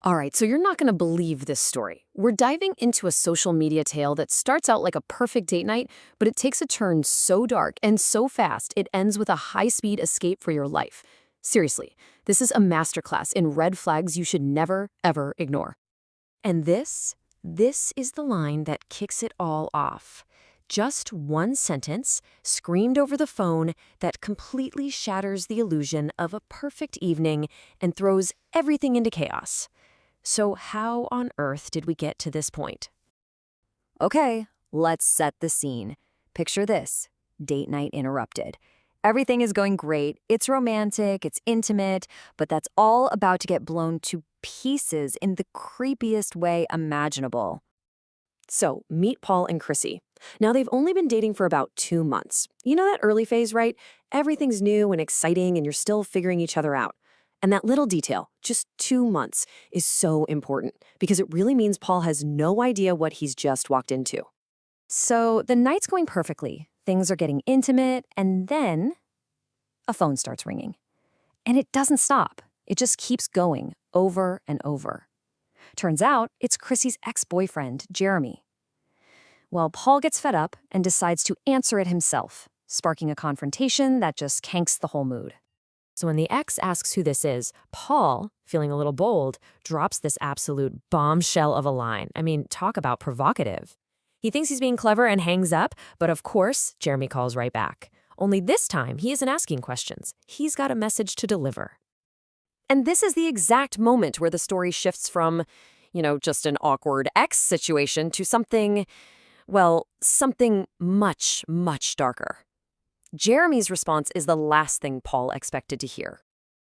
All right, so you're not going to believe this story. We're diving into a social media tale that starts out like a perfect date night, but it takes a turn so dark and so fast it ends with a high-speed escape for your life. Seriously, this is a masterclass in red flags you should never, ever ignore. And this is the line that kicks it all off. Just one sentence, screamed over the phone, that completely shatters the illusion of a perfect evening and throws everything into chaos. So how on earth did we get to this point? Okay, let's set the scene. Picture this: date night interrupted. Everything is going great, it's romantic, it's intimate, but that's all about to get blown to pieces in the creepiest way imaginable. So, meet Paul and Chrissy. Now, they've only been dating for about 2 months. You know that early phase, right? Everything's new and exciting, and you're still figuring each other out. And that little detail, just 2 months, is so important because it really means Paul has no idea what he's just walked into. So, the night's going perfectly. Things are getting intimate, and then a phone starts ringing. And it doesn't stop. It just keeps going over and over. Turns out it's Chrissy's ex-boyfriend, Jeremy. Well, Paul gets fed up and decides to answer it himself, sparking a confrontation that just kanks the whole mood. So when the ex asks who this is, Paul, feeling a little bold, drops this absolute bombshell of a line. I mean, talk about provocative. He thinks he's being clever and hangs up, but of course, Jeremy calls right back. Only this time, he isn't asking questions. He's got a message to deliver. And this is the exact moment where the story shifts from, just an awkward ex situation to something, well, something much, much darker. Jeremy's response is the last thing Paul expected to hear.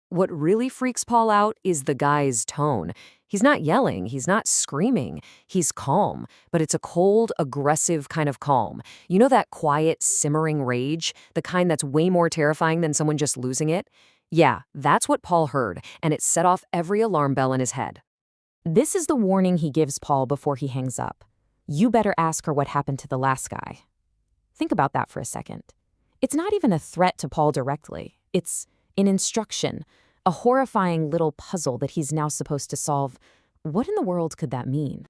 What really freaks Paul out is the guy's tone. He's not yelling, he's not screaming, he's calm, but it's a cold, aggressive kind of calm. You know that quiet, simmering rage, the kind that's way more terrifying than someone just losing it? Yeah, that's what Paul heard, and it set off every alarm bell in his head. This is the warning he gives Paul before he hangs up. You better ask her what happened to the last guy. Think about that for a second. It's not even a threat to Paul directly. It's an instruction, a horrifying little puzzle that he's now supposed to solve. What in the world could that mean?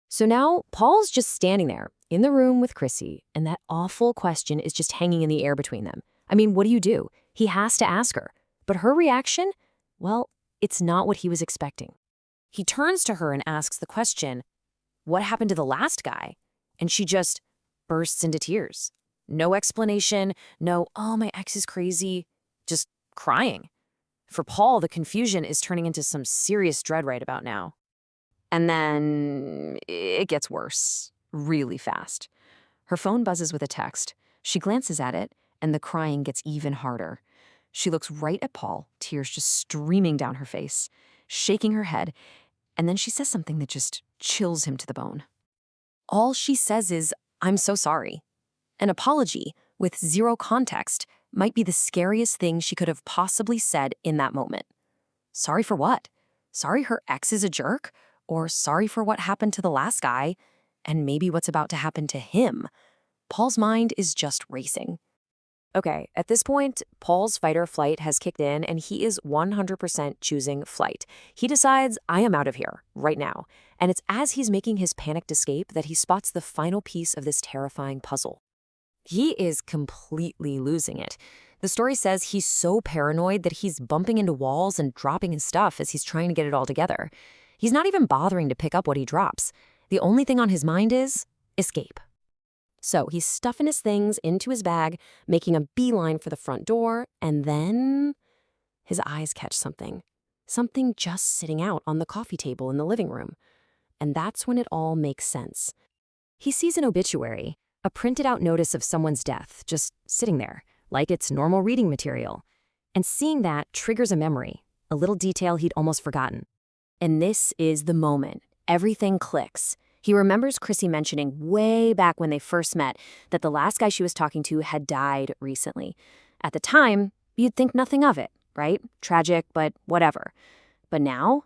So now Paul's just standing there in the room with Chrissy, and that awful question is just hanging in the air between them. I mean, what do? He has to ask her. But her reaction? Well, it's not what he was expecting. He turns to her and asks the question, "What happened to the last guy?" And she just bursts into tears. No explanation, no, "Oh, my ex is crazy," just crying. For Paul, the confusion is turning into some serious dread right about now. And then it gets worse, really fast. Her phone buzzes with a text. She glances at it, and the crying gets even harder. She looks right at Paul, tears just streaming down her face, shaking her head, and then she says something that just chills him to the bone. All she says is, "I'm so sorry." An apology, with zero context, might be the scariest thing she could have possibly said in that moment. Sorry for what? Sorry her ex is a jerk? Or sorry for what happened to the last guy, and maybe what's about to happen to him? Paul's mind is just racing. Okay, at this point, Paul's fight or flight has kicked in, and he is 100% choosing flight. He decides, I am out of here, right now. And it's as he's making his panicked escape that he spots the final piece of this terrifying puzzle. He is completely losing it. The story says he's so paranoid that he's bumping into walls and dropping his stuff as he's trying to get it all together. He's not even bothering to pick up what he drops. The only thing on his mind is escape. So he's stuffing his things into his bag, making a beeline for the front door, and then his eyes catch something. Something just sitting out on the coffee table in the living room. And that's when it all makes sense. He sees an obituary, a printed out notice of someone's death, just sitting there, like it's normal reading material. And seeing that triggers a memory, a little detail he'd almost forgotten. And this is the moment. Everything clicks. He remembers Chrissy mentioning way back when they first met that the last guy she was talking to had died recently. At the time, you'd think nothing of it, right? Tragic, but whatever. But now,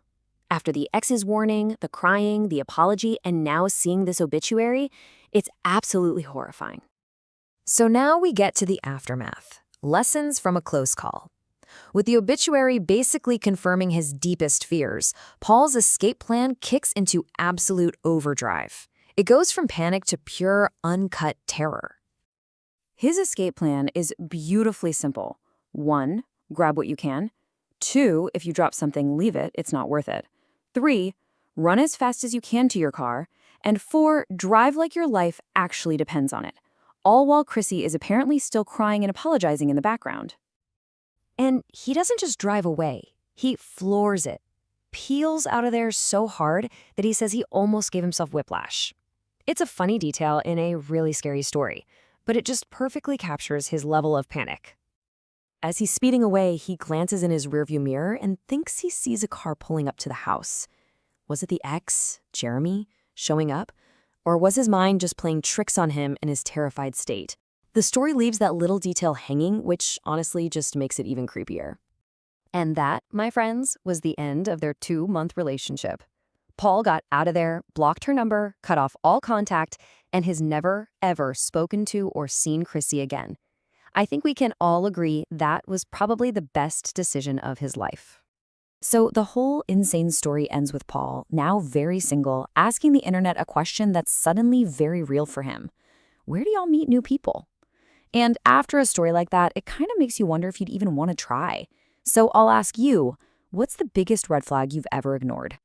after the ex's warning, the crying, the apology, and now seeing this obituary, it's absolutely horrifying. So now we get to the aftermath. Lessons from a close call. With the obituary basically confirming his deepest fears, Paul's escape plan kicks into absolute overdrive. It goes from panic to pure, uncut terror. His escape plan is beautifully simple. 1. Grab what you can. 2. If you drop something, leave it. It's not worth it. 3. Run as fast as you can to your car. And 4. Drive like your life actually depends on it. All while Chrissy is apparently still crying and apologizing in the background. And he doesn't just drive away. He floors it. Peels out of there so hard that he says he almost gave himself whiplash. It's a funny detail in a really scary story, but it just perfectly captures his level of panic. As he's speeding away, he glances in his rearview mirror and thinks he sees a car pulling up to the house. Was it the ex, Jeremy, showing up? Or was his mind just playing tricks on him in his terrified state? The story leaves that little detail hanging, which honestly just makes it even creepier. And that, my friends, was the end of their 2-month relationship. Paul got out of there, blocked her number, cut off all contact, and has never, ever spoken to or seen Chrissy again. I think we can all agree that was probably the best decision of his life. So the whole insane story ends with Paul, now very single, asking the internet a question that's suddenly very real for him. Where do y'all meet new people? And after a story like that, it kind of makes you wonder if you'd even want to try. So I'll ask you, what's the biggest red flag you've ever ignored?